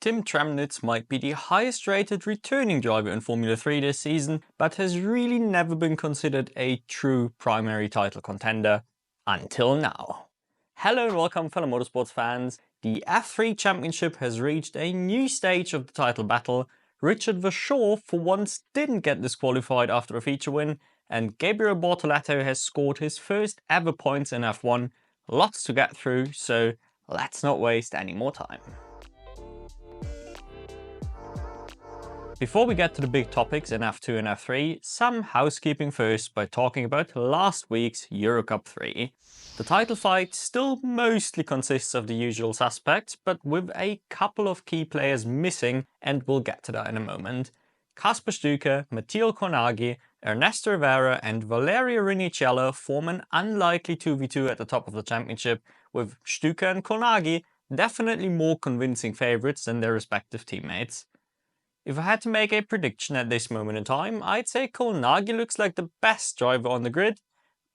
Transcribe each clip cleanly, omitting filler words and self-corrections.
Tim Tramnitz might be the highest rated returning driver in Formula 3 this season, but has really never been considered a true primary title contender until now. Hello and welcome fellow motorsports fans. The F3 Championship has reached a new stage of the title battle. Richard Verschoor for once didn't get disqualified after a feature win, and Gabriele Bortoleto has scored his first ever points in F1. Lots to get through, so let's not waste any more time. Before we get to the big topics in F2 and F3, some housekeeping first by talking about last week's Euro Cup 3. The title fight still mostly consists of the usual suspects, but with a couple of key players missing, and we'll get to that in a moment. Kaspar Stuka, Matteo Cornaghi, Ernesto Rivera and Valerio Rinicello form an unlikely 2v2 at the top of the championship, with Stuka and Cornaghi definitely more convincing favourites than their respective teammates. If I had to make a prediction at this moment in time, I'd say Cornaghi looks like the best driver on the grid,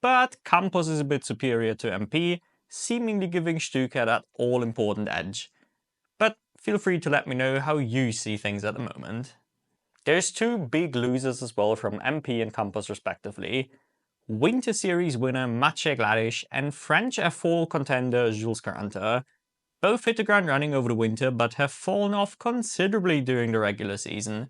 but Campos is a bit superior to MP, seemingly giving Stuka that all-important edge. But feel free to let me know how you see things at the moment. There's two big losers as well from MP and Campos respectively. Winter Series winner Maciej Gladiš and French F4 contender Jules Caranta. Both hit the ground running over the winter but have fallen off considerably during the regular season.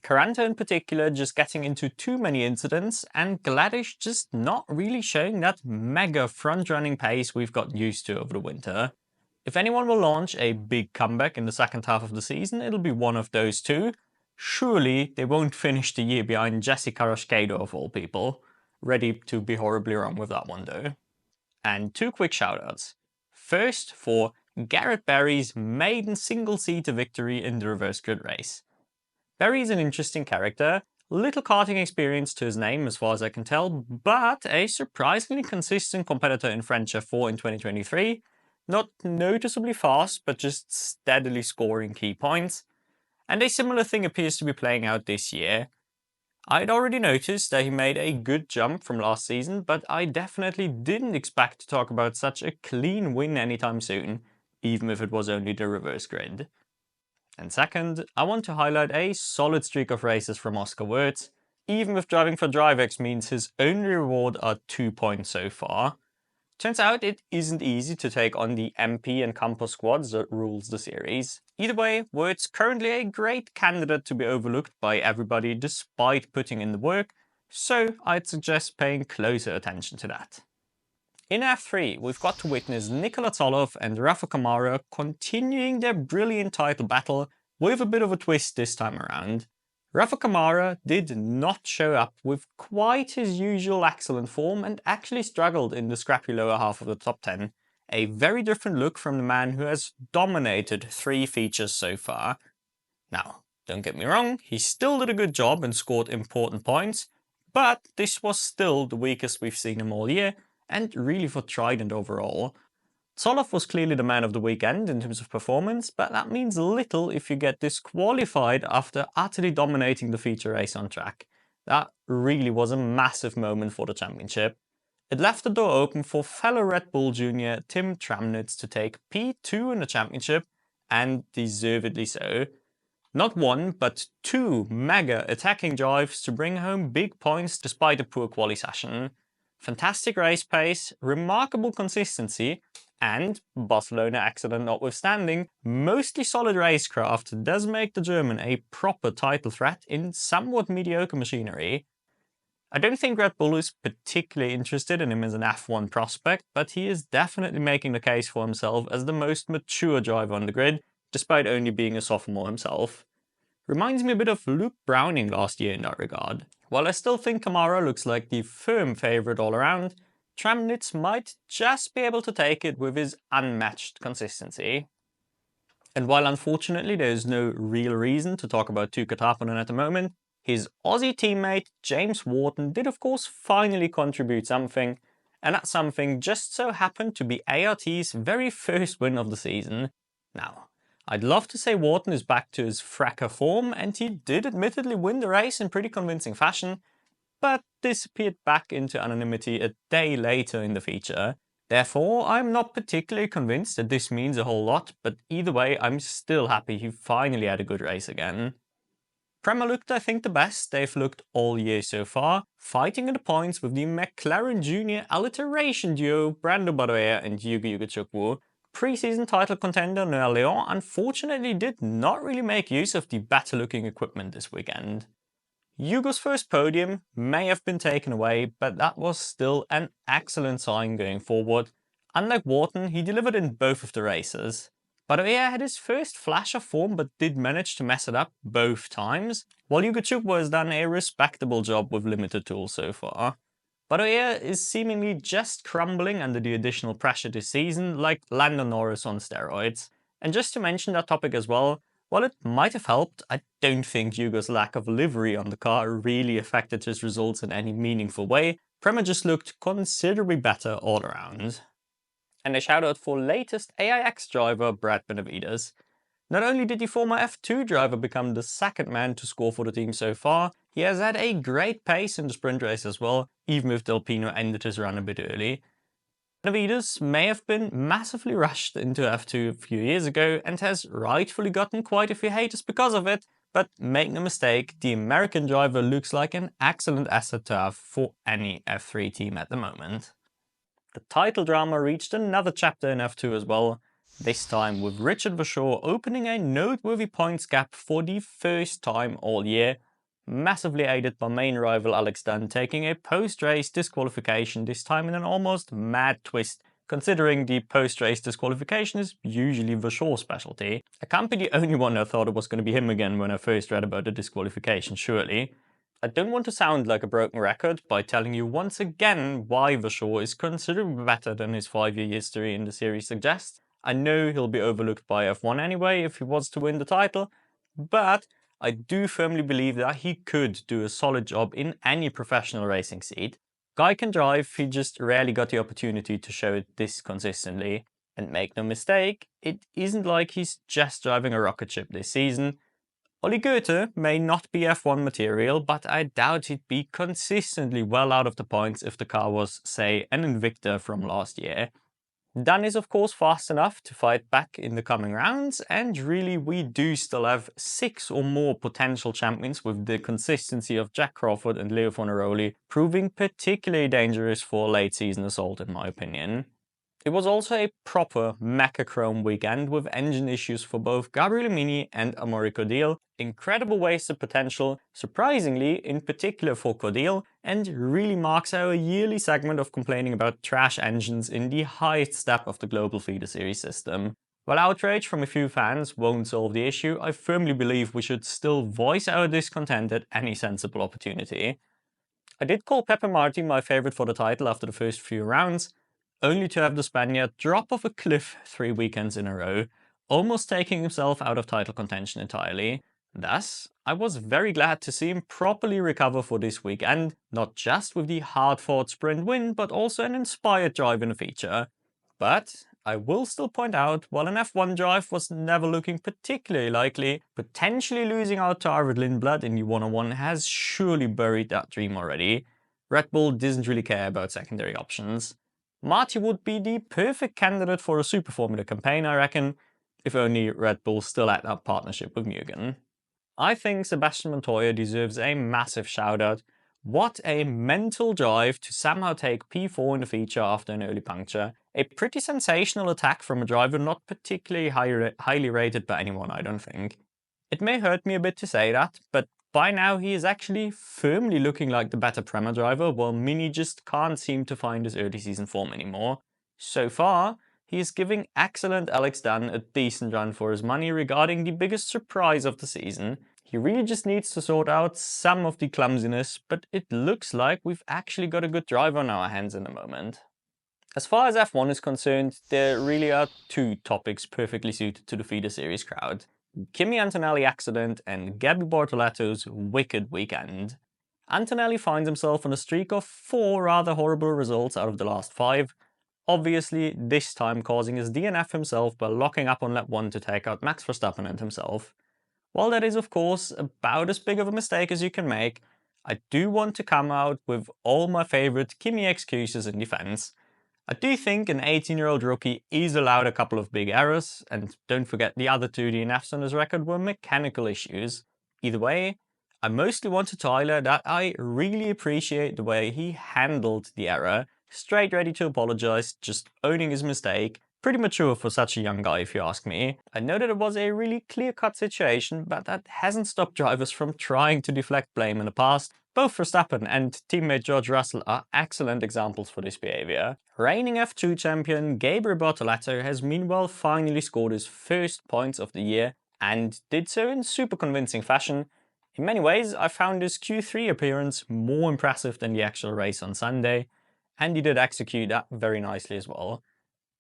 Caranta in particular just getting into too many incidents, and Gladiš just not really showing that mega front-running pace we've got used to over the winter. If anyone will launch a big comeback in the second half of the season, it'll be one of those two. Surely they won't finish the year behind Jesse Carrasquedo of all people. Ready to be horribly wrong with that one though. And two quick shoutouts. First for Garrett Berry's maiden single-seater victory in the reverse grid race. Berry is an interesting character, little karting experience to his name as far as I can tell, but a surprisingly consistent competitor in French F4 in 2023. Not noticeably fast, but just steadily scoring key points. And a similar thing appears to be playing out this year. I'd already noticed that he made a good jump from last season, but I definitely didn't expect to talk about such a clean win anytime soon, even if it was only the reverse grid. And second, I want to highlight a solid streak of races from Oscar Wirtz, even if driving for DriveX means his only reward are 2 points so far. Turns out it isn't easy to take on the MP and Campos squads that rules the series. Either way, Wirtz currently a great candidate to be overlooked by everybody despite putting in the work, so I'd suggest paying closer attention to that. In F3, we've got to witness Nikola Tsolov and Rafa Camara continuing their brilliant title battle with a bit of a twist this time around. Rafa Camara did not show up with quite his usual excellent form and actually struggled in the scrappy lower half of the top 10. A very different look from the man who has dominated 3 features so far. Now, don't get me wrong, he still did a good job and scored important points, but this was still the weakest we've seen him all year, and really for Trident overall. Tsolov was clearly the man of the weekend in terms of performance, but that means little if you get disqualified after utterly dominating the feature race on track. That really was a massive moment for the championship. It left the door open for fellow Red Bull junior Tim Tramnitz to take P2 in the championship, and deservedly so. Not one, but 2 mega attacking drives to bring home big points despite a poor quali session. Fantastic race pace, remarkable consistency, and, Barcelona accident notwithstanding, mostly solid racecraft does make the German a proper title threat in somewhat mediocre machinery. I don't think Red Bull is particularly interested in him as an F1 prospect, but he is definitely making the case for himself as the most mature driver on the grid, despite only being a sophomore himself. Reminds me a bit of Luke Browning last year in that regard. While I still think Camara looks like the firm favourite all around, Tramnitz might just be able to take it with his unmatched consistency. And while unfortunately there is no real reason to talk about Tuukka Taponen at the moment, his Aussie teammate James Wharton did of course finally contribute something, and that something just so happened to be ART's very first win of the season. Now, I'd love to say Wharton is back to his fracker form, and he did admittedly win the race in pretty convincing fashion, but disappeared back into anonymity a day later in the feature. Therefore, I'm not particularly convinced that this means a whole lot, but either way, I'm still happy he finally had a good race again. Prema looked, I think, the best they've looked all year so far, fighting in the points with the McLaren Junior alliteration duo Brando Badoer and Yugo Chukwu. Pre-season title contender Noël Léon unfortunately did not really make use of the better looking equipment this weekend. Yugo's first podium may have been taken away, but that was still an excellent sign going forward. Unlike Wharton, he delivered in both of the races. Badoer had his first flash of form but did manage to mess it up both times, while Yugo Chukwu has done a respectable job with limited tools so far. Badoer is seemingly just crumbling under the additional pressure this season, like Lando Norris on steroids. And just to mention that topic as well, while it might have helped, I don't think Yugo's lack of livery on the car really affected his results in any meaningful way. Prema just looked considerably better all around. And a shout out for latest AIX driver Brad Benavides. Not only did the former F2 driver become the second man to score for the team so far, he has had a great pace in the sprint race as well, even if Del Pino ended his run a bit early. Benavides may have been massively rushed into F2 a few years ago and has rightfully gotten quite a few haters because of it, but make no mistake, the American driver looks like an excellent asset to have for any F3 team at the moment. The title drama reached another chapter in F2 as well, this time with Richard Verschoor opening a noteworthy points gap for the first time all year, massively aided by main rival Alex Dunne taking a post-race disqualification, this time in an almost mad twist, considering the post-race disqualification is usually Verschoor's specialty. I can't be the only one that thought it was going to be him again when I first read about the disqualification, surely. I don't want to sound like a broken record by telling you once again why Verschoor is considerably better than his 5-year history in the series suggests. I know he'll be overlooked by F1 anyway if he was to win the title, but I do firmly believe that he could do a solid job in any professional racing seat. Guy can drive, he just rarely got the opportunity to show it this consistently. And make no mistake, it isn't like he's just driving a rocket ship this season. Olli Goethe may not be F1 material, but I doubt he'd be consistently well out of the points if the car was, say, an Invicta from last year. Dunne is of course fast enough to fight back in the coming rounds, and really we do still have 6 or more potential champions, with the consistency of Jack Crawford and Leo Fornaroli proving particularly dangerous for late season assault in my opinion. It was also a proper mecha chrome weekend with engine issues for both Gabriele Mini and Amaury Codil, incredible wasted potential, surprisingly in particular for Codil, and really marks our yearly segment of complaining about trash engines in the highest step of the global feeder series system. While outrage from a few fans won't solve the issue, I firmly believe we should still voice our discontent at any sensible opportunity. I did call Pepe Marti my favourite for the title after the first few rounds, only to have the Spaniard drop off a cliff 3 weekends in a row, almost taking himself out of title contention entirely. Thus, I was very glad to see him properly recover for this weekend, not just with the hard-fought sprint win, but also an inspired drive in the feature. But I will still point out, while an F1 drive was never looking particularly likely, potentially losing out to Arvid Lindblad in the 101 has surely buried that dream already. Red Bull doesn't really care about secondary options. Marti would be the perfect candidate for a Super Formula campaign, I reckon, if only Red Bull still had that partnership with Mugen. I think Sebastian Montoya deserves a massive shout out. What a mental drive to somehow take P4 in the feature after an early puncture. A pretty sensational attack from a driver not particularly highly rated by anyone, I don't think. It may hurt me a bit to say that, but by now he is actually firmly looking like the better Prema driver, while Mini just can't seem to find his early season form anymore. So far, he is giving excellent Alex Dunne a decent run for his money regarding the biggest surprise of the season. He really just needs to sort out some of the clumsiness, but it looks like we've actually got a good driver on our hands in the moment. As far as F1 is concerned, there really are 2 topics perfectly suited to the feeder series crowd. Kimi Antonelli accident and Gabby Bortoleto's wicked weekend. Antonelli finds himself on a streak of 4 rather horrible results out of the last 5, obviously this time causing his DNF himself by locking up on lap 1 to take out Max Verstappen and himself. While that is of course about as big of a mistake as you can make, I do want to come out with all my favourite Kimi excuses in defence. I do think an 18-year-old rookie is allowed a couple of big errors, and don't forget the other two DNFs on his record were mechanical issues. Either way, I mostly wanted to highlight that I really appreciate the way he handled the error, straight ready to apologize, just owning his mistake. Pretty mature for such a young guy if you ask me. I know that it was a really clear-cut situation, but that hasn't stopped drivers from trying to deflect blame in the past. Both Verstappen and teammate George Russell are excellent examples for this behavior. Reigning F2 champion Gabriele Bortoleto has meanwhile finally scored his first points of the year and did so in super convincing fashion. In many ways, I found his Q3 appearance more impressive than the actual race on Sunday, and he did execute that very nicely as well.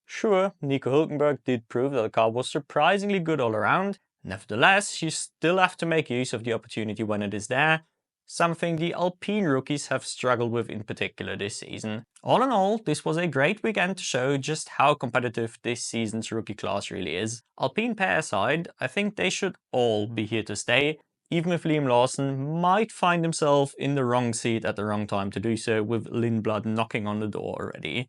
Sure, Nico Hülkenberg did prove that the car was surprisingly good all around. Nevertheless, you still have to make use of the opportunity when it is there, something the Alpine rookies have struggled with in particular this season. All in all, this was a great weekend to show just how competitive this season's rookie class really is. Alpine pair aside, I think they should all be here to stay, even if Liam Lawson might find himself in the wrong seat at the wrong time to do so, with Lindblad knocking on the door already.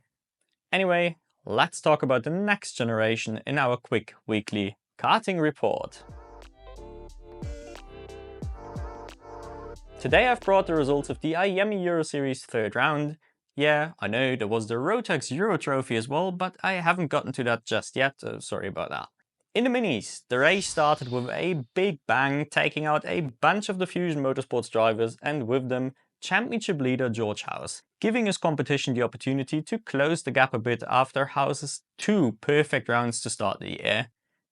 Anyway, let's talk about the next generation in our quick weekly karting report. Today I've brought the results of the IAME Euro Series third round. Yeah, I know there was the Rotax Euro Trophy as well, but I haven't gotten to that just yet, so sorry about that. In the minis, the race started with a big bang, taking out a bunch of the Fusion Motorsports drivers and with them championship leader George House, giving his competition the opportunity to close the gap a bit after House's 2 perfect rounds to start the year.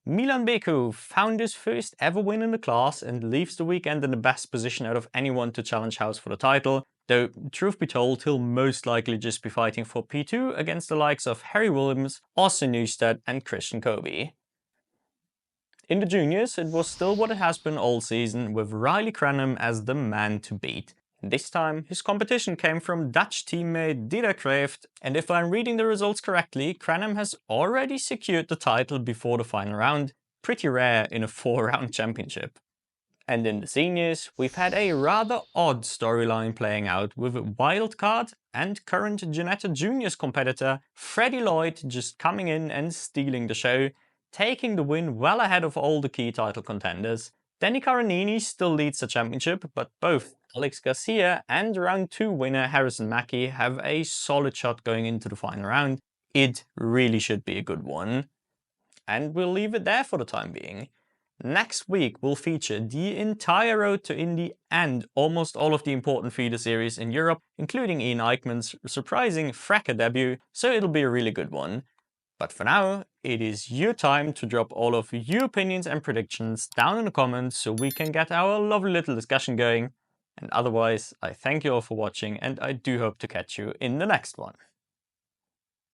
Milan Beku found his first ever win in the class and leaves the weekend in the best position out of anyone to challenge House for the title, though truth be told he'll most likely just be fighting for P2 against the likes of Harry Williams, Austin Newstead and Christian Kobe. In the juniors, it was still what it has been all season, with Riley Cranham as the man to beat. This time, his competition came from Dutch teammate Dieder Kreeft, and if I'm reading the results correctly, Cranham has already secured the title before the final round, pretty rare in a 4-round championship. And in the seniors, we've had a rather odd storyline playing out, with wildcard and current Ginetta Juniors competitor Freddie Lloyd just coming in and stealing the show, taking the win well ahead of all the key title contenders. Danny Caronini still leads the championship, but both Alex Garcia and round 2 winner Harrison Mackie have a solid shot going into the final round. It really should be a good one. And we'll leave it there for the time being. Next week will feature the entire road to Indy and almost all of the important feeder series in Europe, including Ian Eichmann's surprising Fracker debut, so it'll be a really good one. But for now, it is your time to drop all of your opinions and predictions down in the comments so we can get our lovely little discussion going. And otherwise, I thank you all for watching and I do hope to catch you in the next one.